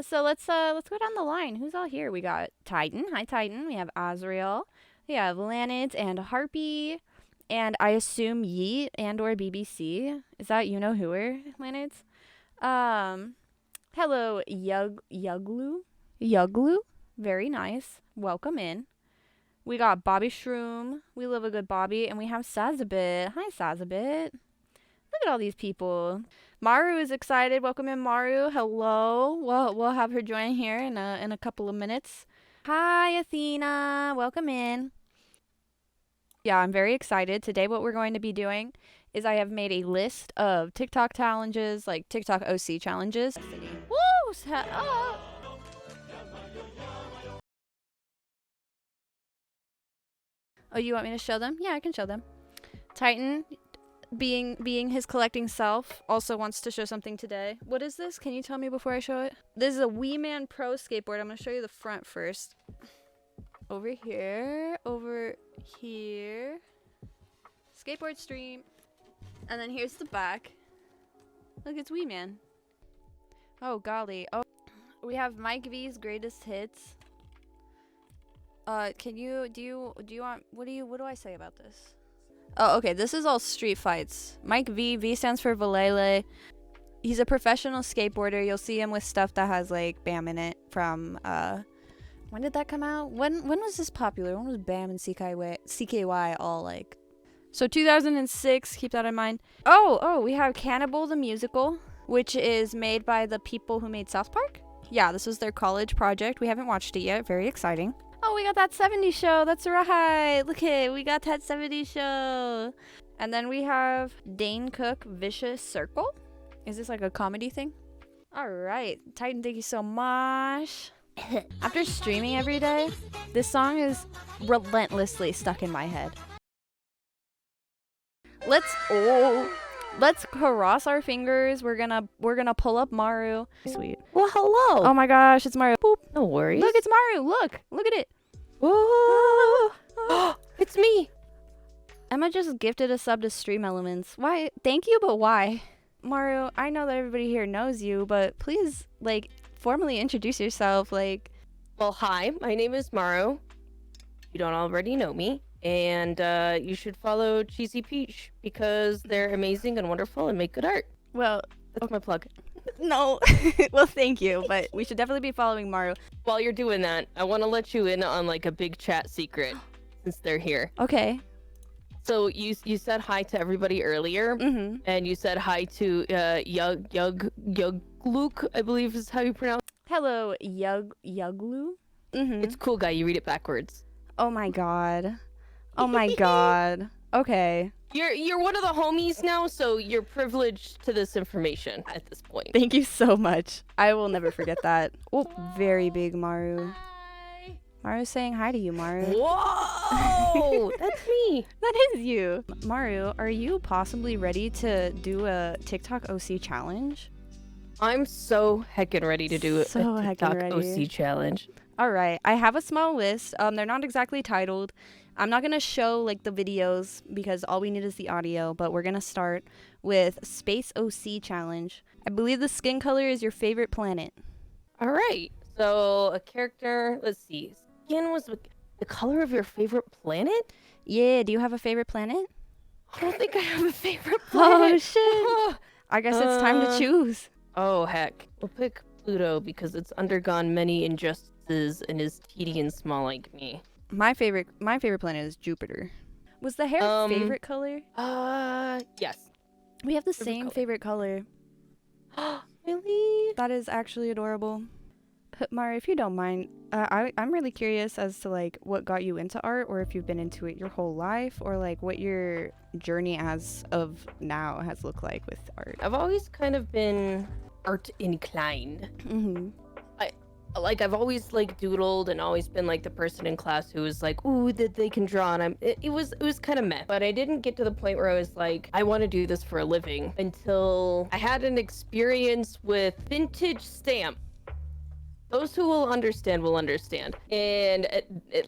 Yeah, so let's go down the line. Who's all here? We got Titan. Hi, Titan. We have Azrael. We have Lanids and Harpy. And I assume Yeet and or BBC. Is that you know whoer, Lanids? Um, hello, Yuglu. Very nice. Welcome in. We got Bobby Shroom. We love a good Bobby. And we have Sazabit. Hi, Sazabit. Look at all these people. Maru is excited. Welcome in, Maru. Hello. We'll have her join here in a couple of minutes. Hi, Athena. Welcome in. Yeah, I'm very excited. Today what we're going to be doing is I have made a list of TikTok challenges, like TikTok OC challenges. Woo! Oh, you want me to show them? Yeah, I can show them. Titan, being his collecting self, also wants to show something today. What is this? Can you tell me before I show it? This is a Wee Man Pro skateboard. I'm going to show you the front first. Over here. Skateboard stream. And then here's the back. Look, it's Wee Man. Oh, golly. Oh, we have Mike V's greatest hits. Do you want, what do I say about this? Oh, okay, this is all street fights. Mike V stands for Valele. He's a professional skateboarder. You'll see him with stuff that has, like, BAM in it from, when did that come out? When was this popular? When was BAM and CKY all, like... So, 2006, keep that in mind. Oh, we have Cannibal the Musical, which is made by the people who made South Park. Yeah, this was their college project. We haven't watched it yet. Very exciting. Oh, we got that 70s show. That's right. Look it. We got that 70s show. And then we have Dane Cook Vicious Circle. Is this like a comedy thing? All right. Titan, thank you so much. After streaming every day, this song is relentlessly stuck in my head. Let's cross our fingers. We're gonna pull up Maru. Sweet. Well, hello. Oh my gosh, it's Maru. Boop. No worries. Look, it's Maru. Look at it. Whoa. It's me. Emma just gifted a sub to Stream Elements. Why? Thank you, but why? Maru, I know that everybody here knows you, but please, like, formally introduce yourself. Like, Well, hi. My name is Maru. You don't already know me. And you should follow Cheesy Peach because they're amazing and wonderful and make good art. well, That's my plug. no. Well, thank you, but we should definitely be following Maru. While you're doing that, I want to let you in on like a big chat secret since they're here. Okay. So you said hi to everybody earlier, and you said hi to Luke, I believe is how you pronounce it. Hello, Yuglu. It's cool guy. You read it backwards. Oh my god. Oh my god. Okay. You're one of the homies now, so you're privileged to this information at this point. Thank you so much. I will never forget that. Oh, very big Maru. Hi. Maru's saying hi to you, Maru. Whoa! That's me. That is you. Maru, are you possibly ready to do a TikTok OC challenge? I'm so heckin' ready to do So a heckin' TikTok ready. OC challenge. All right. I have a small list. They're not exactly titled. I'm not going to show like the videos because all we need is the audio, but we're going to start with Space OC challenge. I believe the skin color is your favorite planet. All right. So a character, let's see. Skin was the color of your favorite planet? Yeah, do you have a favorite planet? I don't think I have a favorite planet. Oh shit. I guess it's time to choose. Oh heck. We'll pick Pluto because it's undergone many injustices and is teeny and small like me. My favorite planet is Jupiter. Was the hair favorite color? Yes. We have the same favorite color. Really? That is actually adorable. Mari, if you don't mind, I'm really curious as to like what got you into art, or if you've been into it your whole life, or like what your journey as of now has looked like with art. I've always kind of been art inclined. I've always like doodled and always been like the person in class who was like, ooh, that they can draw, and it was kind of meh. But I didn't get to the point where I was like, I want to do this for a living until I had an experience with vintage stamp. Those who will understand will understand. And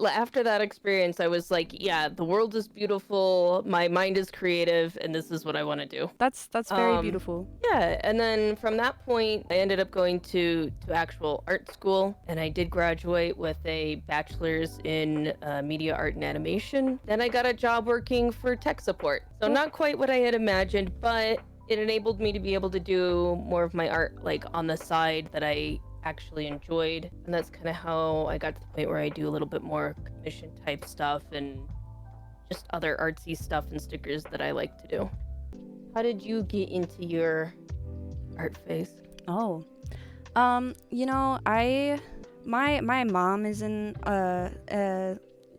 after that experience, I was like, yeah, the world is beautiful, my mind is creative, and this is what I want to do. That's very beautiful. Yeah, and then from that point, I ended up going to actual art school, and I did graduate with a bachelor's in media art and animation. Then I got a job working for tech support. So not quite what I had imagined, but it enabled me to be able to do more of my art like on the side that I actually enjoyed, and that's kind of how I got to the point where I do a little bit more commission type stuff and just other artsy stuff and stickers that I like to do. How did you get into your art phase? Oh, you know, my mom is in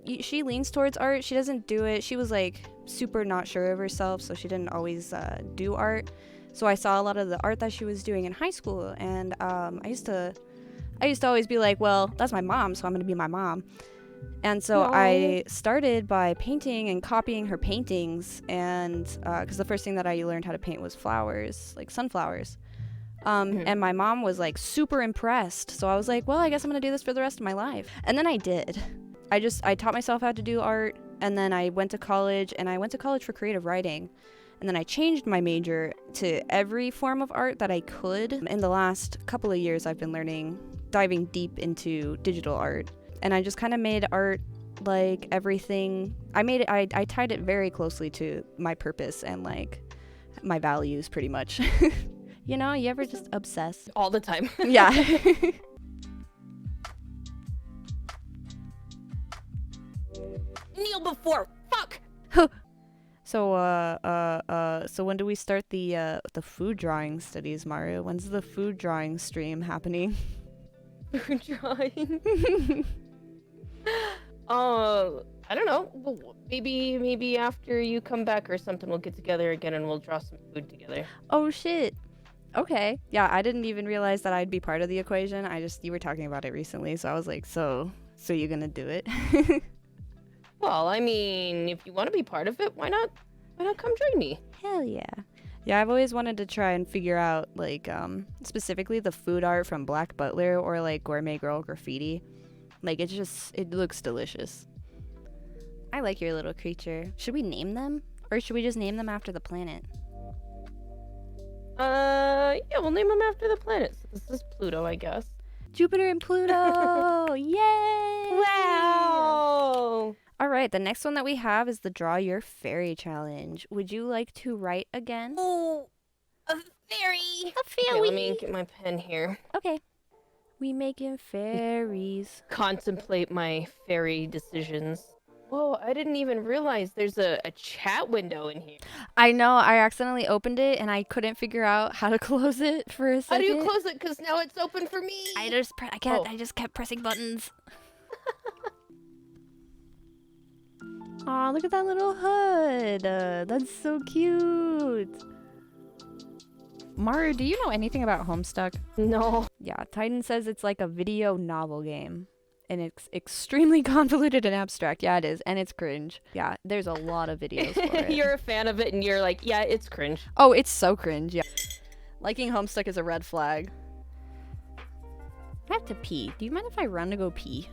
she leans towards art. She doesn't do it. She was like super not sure of herself, so she didn't always do art. So I saw a lot of the art that she was doing in high school, and I used to always be like, well, that's my mom, so I'm gonna be my mom. And so I started by painting and copying her paintings, and because the first thing that I learned how to paint was flowers, like sunflowers. And my mom was like super impressed. So I was like, well, I guess I'm gonna do this for the rest of my life. And then I did. I taught myself how to do art, and then I went to college, and I went to college for creative writing. And then I changed my major to every form of art that I could. In the last couple of years, I've been diving deep into digital art. And I just kind of made art like everything. I tied it very closely to my purpose and like my values pretty much. You know, you ever just obsess? All the time. Yeah. Kneel before. Fuck. So when do we start the food drawing studies, Mario? When's the food drawing stream happening? Food drawing. I don't know. Maybe after you come back or something, we'll get together again and we'll draw some food together. Oh shit. Okay. Yeah, I didn't even realize that I'd be part of the equation. You were talking about it recently, so I was like, so you're gonna do it? Well, I mean, if you want to be part of it, why not come join me? Hell yeah. Yeah, I've always wanted to try and figure out, like, specifically the food art from Black Butler or, like, Gourmet Girl Graffiti. Like, it looks delicious. I like your little creature. Should we name them? Or should we just name them after the planet? Yeah, we'll name them after the planets. This is Pluto, I guess. Jupiter and Pluto! Yay! Wow! All right, the next one that we have is the Draw Your Fairy Challenge. Would you like to write again? Oh, a fairy! A fairy! Okay, let me get my pen here. Okay. We making fairies. Contemplate my fairy decisions. Whoa, I didn't even realize there's a chat window in here. I know, I accidentally opened it and I couldn't figure out how to close it for a second. How do you close it? Because now it's open for me. I just kept pressing buttons. Aw, look at that little hood. That's so cute. Maru, do you know anything about Homestuck? No. Yeah, Titan says it's like a video novel game. And it's extremely convoluted and abstract. Yeah, it is. And it's cringe. Yeah, there's a lot of videos for it. You're a fan of it and you're like, yeah, it's cringe. Oh, it's so cringe, yeah. Liking Homestuck is a red flag. I have to pee. Do you mind if I run to go pee?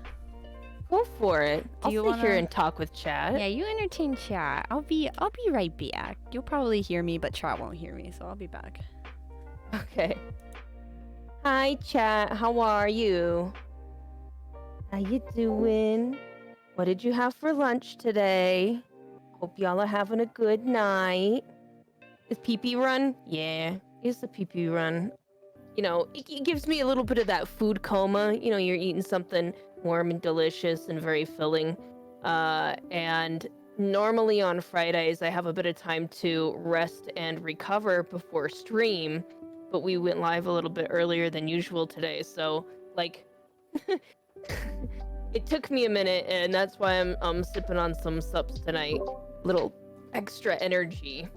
Go for it. I'll you sit here wanna- and talk with chat. Yeah, you entertain chat. I'll be right back. You'll probably hear me, but chat won't hear me, so I'll be back. Okay. Hi, chat. How are you? How you doing? What did you have for lunch today? Hope y'all are having a good night. Is pee-pee run? Yeah, it's the pee-pee run. You know, it gives me a little bit of that food coma. You know, you're eating something warm and delicious and very filling. And normally on Fridays, I have a bit of time to rest and recover before stream. But we went live a little bit earlier than usual today. So, like... It took me a minute, and that's why I'm sipping on some sups tonight. Little extra energy.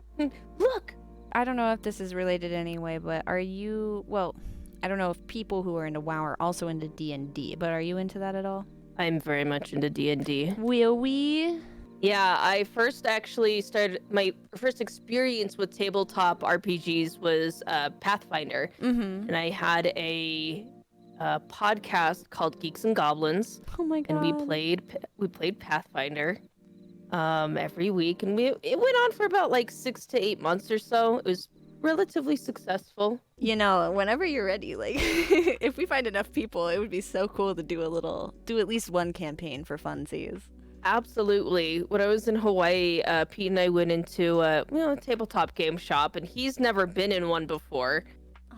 Look! I don't know if this is related anyway, but are you... Well, I don't know if people who are into WoW are also into D&D, but are you into that at all? I'm very much into D&D. Will we? Yeah, I first actually started... My first experience with tabletop RPGs was Pathfinder. Mm-hmm. And I had a a podcast called Geeks and Goblins, Oh my god. and we played Pathfinder every week, and it went on for about like 6 to 8 months or so. It was relatively successful. You know, whenever you're ready, like if we find enough people, it would be so cool to do at least one campaign for funsies. Absolutely. When I was in Hawaii, Pete and I went into a tabletop game shop, and he's never been in one before,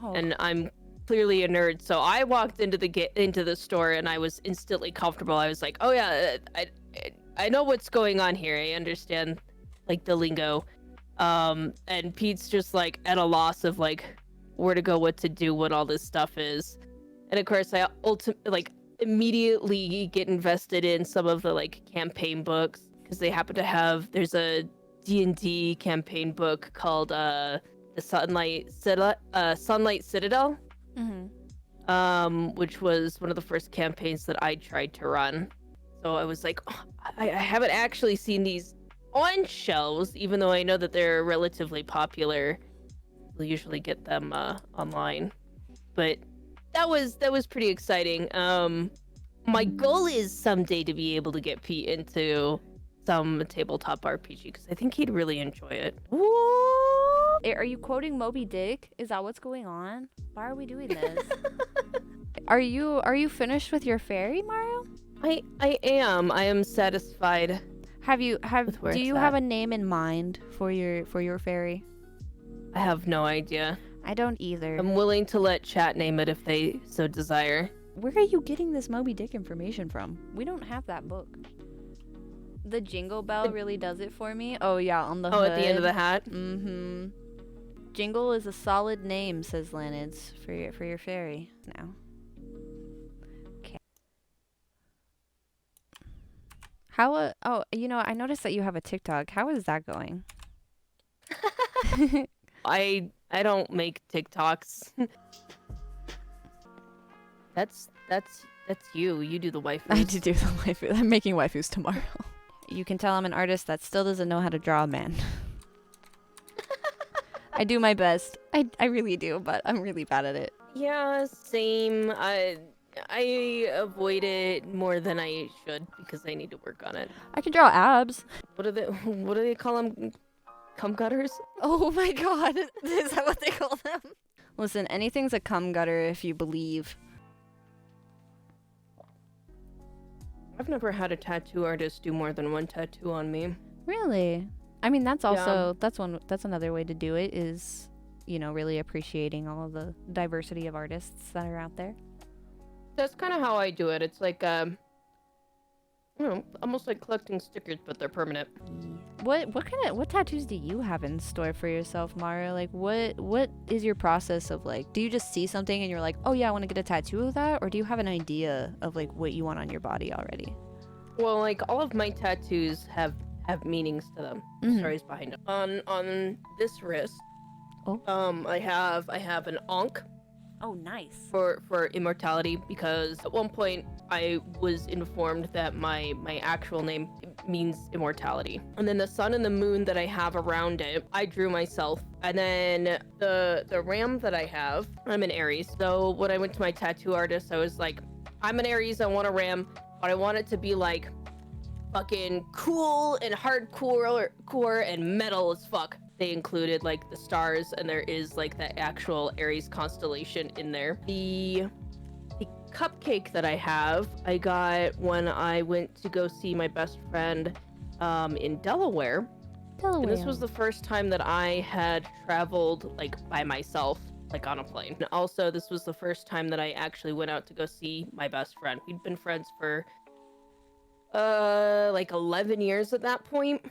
Oh, and I'm clearly a nerd. So I walked into the store, and I was instantly comfortable. I was like, "Oh yeah, I know what's going on here. I understand, like, the lingo." And Pete's just like at a loss of like where to go, what to do, what all this stuff is, and of course I immediately get invested in some of the like campaign books, because they happen to have, there's a D&D campaign book called the Sunlight Citadel, which was one of the first campaigns that I tried to run. So I was like, oh, I haven't actually seen these on shelves, even though I know that they're relatively popular. We'll usually get them online, but that was pretty exciting. My goal is someday to be able to get Pete into some tabletop RPG, because I think he'd really enjoy it. Are you quoting Moby Dick? Is that what's going on? Why are we doing this? Are you finished with your fairy, Mario? I am satisfied. Do you it's have at. a name in mind for your fairy? I have no idea. I don't either. I'm willing to let chat name it if they so desire. Where are you getting this Moby Dick information from? We don't have that book. The jingle bell really does it for me. Oh yeah, on the hood. At the end of the hat. Mm-hmm. Jingle is a solid name, says Lanids, for your fairy now. Okay. How I noticed that you have a TikTok. How is that going? I don't make TikToks. That's you. You do the waifus. I do the waifu. I'm making waifus tomorrow. You can tell I'm an artist that still doesn't know how to draw a man. I do my best. I really do, but I'm really bad at it. Yeah, same. I avoid it more than I should, because I need to work on it. I can draw abs. What do they call them? Cum gutters? Oh my god. Is that what they call them? Listen, anything's a cum gutter if you believe. I've never had a tattoo artist do more than one tattoo on me. Really? I mean, that's also that's another way to do it, is, really appreciating all of the diversity of artists that are out there. That's kind of how I do it. It's like almost like collecting stickers, but they're permanent. What tattoos do you have in store for yourself, Mara? Like, what is your process of, like, do you just see something and you're like, oh yeah, I want to get a tattoo of that, or do you have an idea of like what you want on your body already? Well, like, all of my tattoos have meanings to them, stories behind them. On this wrist, I have an Ankh. Oh, nice. For immortality, because at one point I was informed that my actual name means immortality. And then the sun and the moon that I have around it, I drew myself. And then the ram that I have, I'm an Aries. So when I went to my tattoo artist, I was like, I'm an Aries, I want a ram, but I want it to be like fucking cool and hardcore and metal as fuck. They included like the stars, and there is like the actual Aries constellation in there. The cupcake that I have, I got when I went to go see my best friend in Delaware. And this was the first time that I had traveled like by myself, like on a plane. And also, this was the first time that I actually went out to go see my best friend. We'd been friends for like 11 years at that point.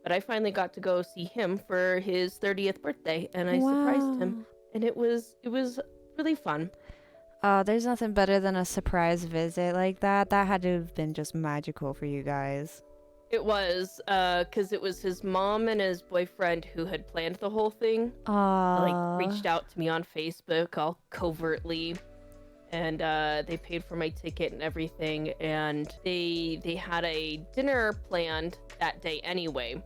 But I finally got to go see him for his 30th birthday, and I surprised him, and it was really fun. There's nothing better than a surprise visit like that. That had to have been just magical for you guys. It was, because it was his mom and his boyfriend who had planned the whole thing. Like, reached out to me on Facebook all covertly, and they paid for my ticket and everything, and they had a dinner planned that day anyway.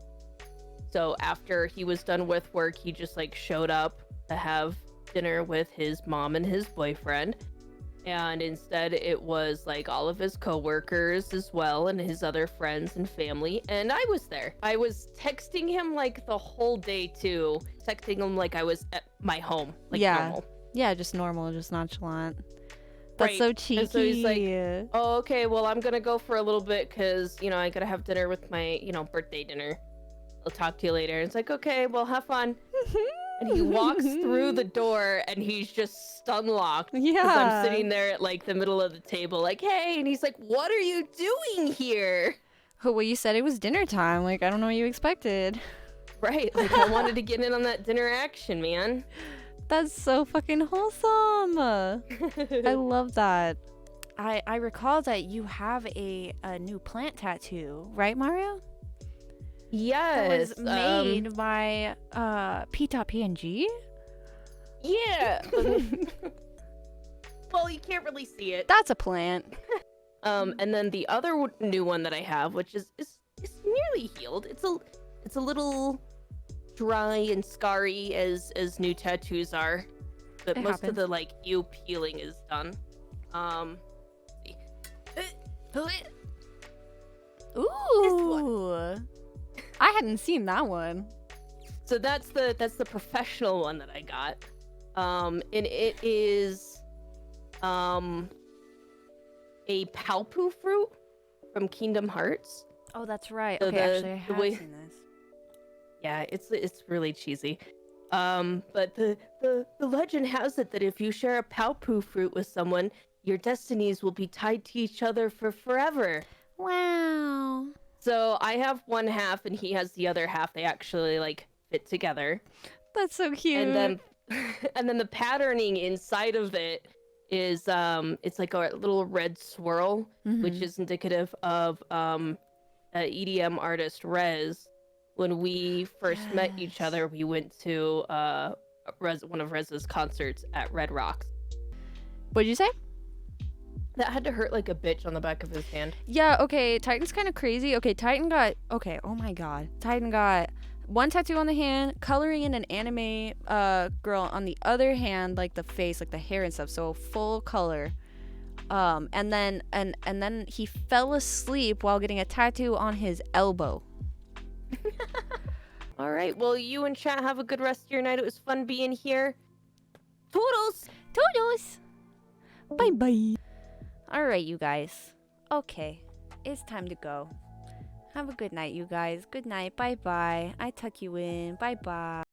So after he was done with work, he just like showed up to have dinner with his mom and his boyfriend. And instead it was like all of his coworkers as well and his other friends and family, and I was there. I was texting him like the whole day too, texting him like I was at my home, like normal. Yeah, just normal, just nonchalant. That's so cheeky. And so he's like, oh, okay, well, I'm gonna go for a little bit because, you know, I gotta have dinner with my, you know, birthday dinner. I'll talk to you later. And it's like, okay, well, have fun. And he walks through the door and he's just stun locked. Yeah. Because I'm sitting there at like the middle of the table, like, hey. And he's like, what are you doing here? Oh, well, you said it was dinner time. Like, I don't know what you expected. Right. Like, I wanted to get in on that dinner action, man. That's so fucking wholesome. I love that. I recall that you have a new plant tattoo, right, Mario? Yes. That was made by P.PNG? Yeah. Well, you can't really see it. That's a plant. And then the other new one that I have, which is nearly healed. It's a little dry and scarry as new tattoos are, but It most happens. of the like ew peeling is done. Ooh. I hadn't seen that one. So that's the professional one that I got. And it is a Palpu fruit from Kingdom Hearts. Oh, that's right. So Okay, actually, I have way- seen this. Yeah, it's really cheesy. But the legend has it that if you share a Palpu fruit with someone, your destinies will be tied to each other for forever. Wow. So I have one half and he has the other half. They actually like fit together. That's so cute. And then and then the patterning inside of it is it's like a little red swirl, which is indicative of EDM artist Rez. When we first met each other, we went to one of Rez's concerts at Red Rocks. What'd you say? That had to hurt like a bitch on the back of his hand. Yeah, okay, Titan's kind of crazy. Okay, oh my god. Titan got one tattoo on the hand, coloring in an anime girl on the other hand, like the face, like the hair and stuff, so full color. And then he fell asleep while getting a tattoo on his elbow. All right, well, you and chat have a good rest of your night. It was fun being here. Toodles! Toodles! Bye bye. Alright, you guys. Okay, it's time to go. Have a good night, you guys. Good night. Bye bye. I tuck you in. Bye bye.